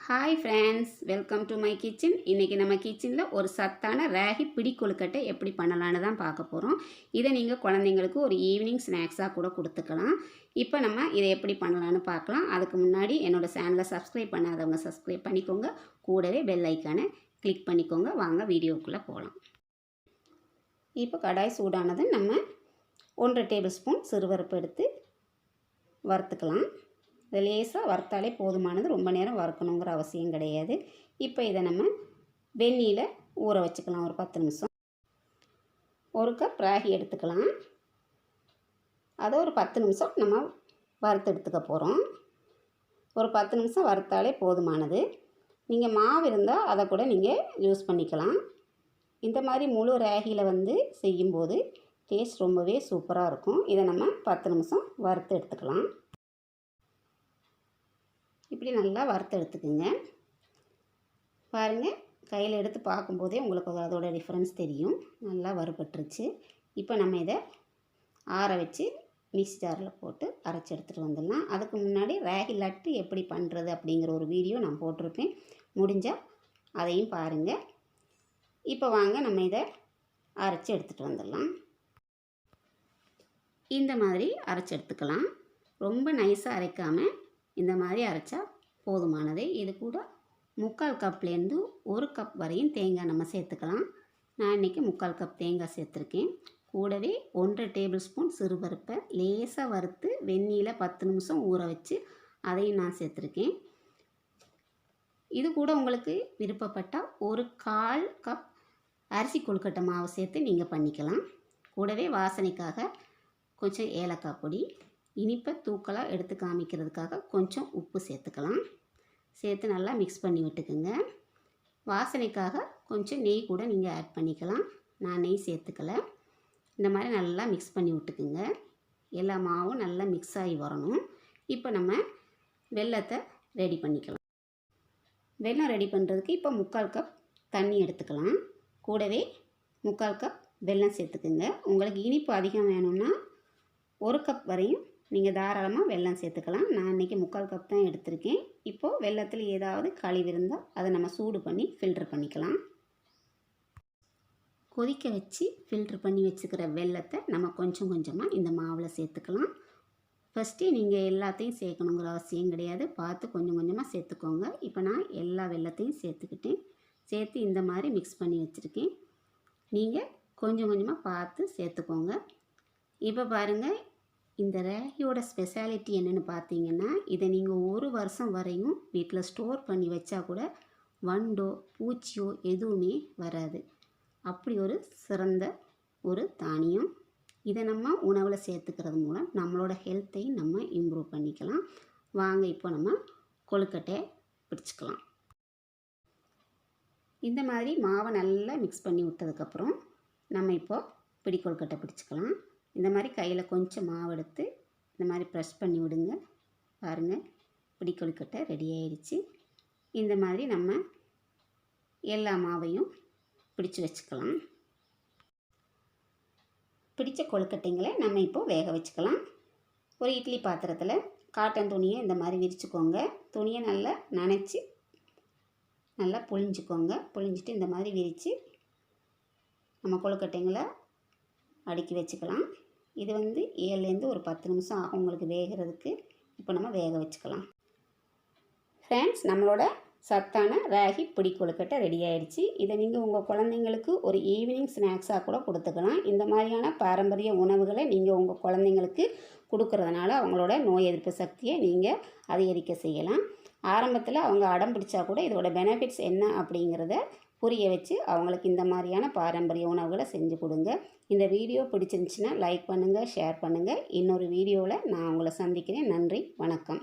Hi friends, welcome to my kitchen. இன்றைக்கி நம்ம கிச்சனில் ஒரு சத்தான ராகி பிடி கொழுக்கட்டை எப்படி பண்ணலான்னு தான் பார்க்க போகிறோம். இதை நீங்கள் குழந்தைங்களுக்கு ஒரு ஈவினிங் ஸ்நாக்ஸாக கூட கொடுத்துக்கலாம். இப்போ நம்ம இதை எப்படி பண்ணலான்னு பார்க்கலாம். அதுக்கு முன்னாடி என்னோடய சேனலை சப்ஸ்கிரைப் பண்ணாதவங்க சப்ஸ்கிரைப் பண்ணிக்கோங்க. கூடவே பெல் ஐக்கானை கிளிக் பண்ணிக்கோங்க. வாங்க வீடியோக்குள்ளே போகலாம். இப்போ கடாய் சூடானது நம்ம 1 டேபிள் ஸ்பூன் சிறுபருப்பு எடுத்து வறுத்துக்கலாம். இதை லேசாக வறுத்தாலே போதுமானது, ரொம்ப நேரம் வறுக்கணுங்கிற அவசியம் கிடையாது. இப்போ இதை நம்ம வெந்நீரில் ஊற வச்சுக்கலாம் ஒரு 10 நிமிஷம். 1 கப் ராகி எடுத்துக்கலாம். அதை ஒரு 10 நிமிஷம் நம்ம வறுத்து எடுத்துக்க போகிறோம். ஒரு 10 நிமிஷம் வறுத்தாலே போதுமானது. நீங்கள் மாவு இருந்தால் அதை கூட நீங்கள் யூஸ் பண்ணிக்கலாம். இந்த மாதிரி முழு ராகியில் செய்யும்போது டேஸ்ட் ரொம்பவே சூப்பராக இருக்கும். இதை நம்ம 10 நிமிஷம் வறுத்து எடுத்துக்கலாம். இப்படி நல்லா வறுத்து எடுத்துக்குங்க. பாருங்கள், கையில் எடுத்து பார்க்கும்போதே உங்களுக்கு அதோட டிஃப்ரென்ஸ் தெரியும். நல்லா வறுபட்டுருச்சு. இப்போ நம்ம இதை ஆற வச்சு மிக்ஸி ஜாரில் போட்டு அரைச்சி எடுத்துகிட்டு வந்துடலாம். அதுக்கு முன்னாடி ராகி லட்டு எப்படி பண்ணுறது அப்படிங்கிற ஒரு வீடியோ நான் போட்டிருப்பேன். முடிஞ்சால் அதையும் பாருங்கள். இப்போ வாங்க நம்ம இதை அரைச்சி எடுத்துகிட்டு வந்துடலாம். இந்த மாதிரி அரைச்சி எடுத்துக்கலாம். ரொம்ப நைஸாக அரைக்காமல் இந்த மாதிரி அரைச்சா போதுமானது. இது கூட 3/4 கப்லேருந்து 1 கப் வரையும் தேங்காய் நம்ம சேர்த்துக்கலாம். நான் இன்றைக்கி 3/4 கப் தேங்காய் சேர்த்துருக்கேன். கூடவே 1 டேபிள் ஸ்பூன் சிறுபருப்பை லேசாக வறுத்து வெந்நீரில் 10 நிமிஷம் ஊற வச்சு அதையும் நான் சேர்த்துருக்கேன். இது கூட உங்களுக்கு விருப்பப்பட்டால் 1/4 கப் அரிசி கொழுக்கட்டை மாவு சேர்த்து நீங்கள் பண்ணிக்கலாம். கூடவே வாசனைக்காக கொஞ்சம் ஏலக்காய் பொடி, இனிப்பை தூக்கலாக எடுத்து காமிக்கிறதுக்காக கொஞ்சம் உப்பு சேர்த்துக்கலாம். சேர்த்து நல்லா மிக்ஸ் பண்ணி விட்டுக்குங்க. வாசனைக்காக கொஞ்சம் நெய் கூட நீங்கள் ஆட் பண்ணிக்கலாம். நான் நெய் சேர்த்துக்கலை. இந்த மாதிரி நல்லா மிக்ஸ் பண்ணி விட்டுக்குங்க. எல்லா மாவும் நல்லா மிக்ஸ் ஆகி வரணும். இப்போ நம்ம வெல்லத்தை ரெடி பண்ணிக்கலாம். வெல்லம் ரெடி பண்ணுறதுக்கு இப்போ 3/4 கப் தண்ணி எடுத்துக்கலாம். கூடவே 3/4 கப் வெல்லம் சேர்த்துக்குங்க. உங்களுக்கு இனிப்பு அதிகம் வேணும்னா 1 கப் வரையும் நீங்கள் தாராளமாக வெல்லம் சேர்த்துக்கலாம். நான் இன்றைக்கி 3/4 கப் தான் எடுத்திருக்கேன். இப்போது வெல்லத்தில் ஏதாவது கழிவு இருந்தால் அதை நம்ம சூடு பண்ணி ஃபில்ட்ரு பண்ணிக்கலாம். கொதிக்க வச்சு ஃபில்ட்ரு பண்ணி வச்சுக்கிற வெல்லத்தை நம்ம கொஞ்சம் கொஞ்சமாக இந்த மாவில் சேர்த்துக்கலாம். ஃபஸ்ட்டு நீங்கள் எல்லாத்தையும் சேர்க்கணுங்கிற அவசியம் கிடையாது. பார்த்து கொஞ்சம் கொஞ்சமாக சேர்த்துக்கோங்க. இப்போ நான் எல்லா வெல்லத்தையும் சேர்த்துக்கிட்டேன். சேர்த்து இந்த மாதிரி மிக்ஸ் பண்ணி வச்சுருக்கேன். நீங்கள் கொஞ்சம் கொஞ்சமாக பார்த்து சேர்த்துக்கோங்க. இப்போ பாருங்கள், இந்த ராகியோட ஸ்பெஷாலிட்டி என்னென்னு பார்த்தீங்கன்னா, இதை நீங்கள் 1 வருஷம் வரையும் வீட்டில் ஸ்டோர் பண்ணி வச்சா கூட வண்டோ பூச்சியோ எதுவுமே வராது. அப்படி ஒரு சிறந்த ஒரு தானியம். இதை நம்ம உணவில் சேர்த்துக்கிறது மூலம் நம்மளோட ஹெல்த்தையும் நம்ம இம்ப்ரூவ் பண்ணிக்கலாம். வாங்க இப்போ நம்ம கொழுக்கட்டையை பிடிச்சிக்கலாம். இந்த மாதிரி மாவை நல்லா மிக்ஸ் பண்ணி விட்டதுக்கப்புறம் நம்ம இப்போது பிடி கொழுக்கட்டை பிடிச்சிக்கலாம். இந்த மாதிரி கையில் கொஞ்சம் மாவு எடுத்து இந்த மாதிரி ப்ரெஸ் பண்ணி விடுங்க. பாருங்கள், பிடி கொழுக்கட்டை ரெடி ஆயிடுச்சு. இந்த மாதிரி நம்ம எல்லா மாவையும் பிடிச்சி வச்சுக்கலாம். பிடிச்ச கொழுக்கட்டைங்களை நம்ம இப்போது வேக வச்சுக்கலாம். ஒரு இட்லி பாத்திரத்தில் காட்டன் துணியை இந்த மாதிரி விரிச்சுக்கோங்க. துணியை நல்லா நனைச்சி நல்லா புழிஞ்சிக்கோங்க. புழிஞ்சிட்டு இந்த மாதிரி விரித்து நம்ம கொழுக்கட்டைங்களை அடுக்கி வச்சுக்கலாம். இது 7லேருந்து ஒரு 10 நிமிஷம் ஆகும் உங்களுக்கு வேகிறதுக்கு. இப்போ நம்ம வேக வச்சுக்கலாம். ஃப்ரெண்ட்ஸ், நம்மளோட சத்தான ராகி பிடி கொழுக்கட்டை ரெடி ஆயிடுச்சு. இதை நீங்கள் உங்கள் குழந்தைங்களுக்கு ஒரு ஈவினிங் ஸ்நாக்ஸாக கூட கொடுத்துக்கலாம். இந்த மாதிரியான பாரம்பரிய உணவுகளை நீங்கள் உங்கள் குழந்தைங்களுக்கு கொடுக்கறதுனால அவங்களோட நோய் எதிர்ப்பு சக்தியை நீங்கள் அதிகரிக்க செய்யலாம். ஆரம்பத்தில் அவங்க அடம் பிடிச்சா கூட இதோட பெனிஃபிட்ஸ் என்ன அப்படிங்கிறத புரிய வச்சு அவங்களுக்கு இந்த மாதிரியான பாரம்பரிய உணவுகளை செஞ்சு கொடுங்க. இந்த வீடியோ பிடிச்சிருந்துச்சுன்னா லைக் பண்ணுங்கள், ஷேர் பண்ணுங்கள். இன்னொரு வீடியோவில் நான் உங்களை சந்திக்கிறேன். நன்றி, வணக்கம்.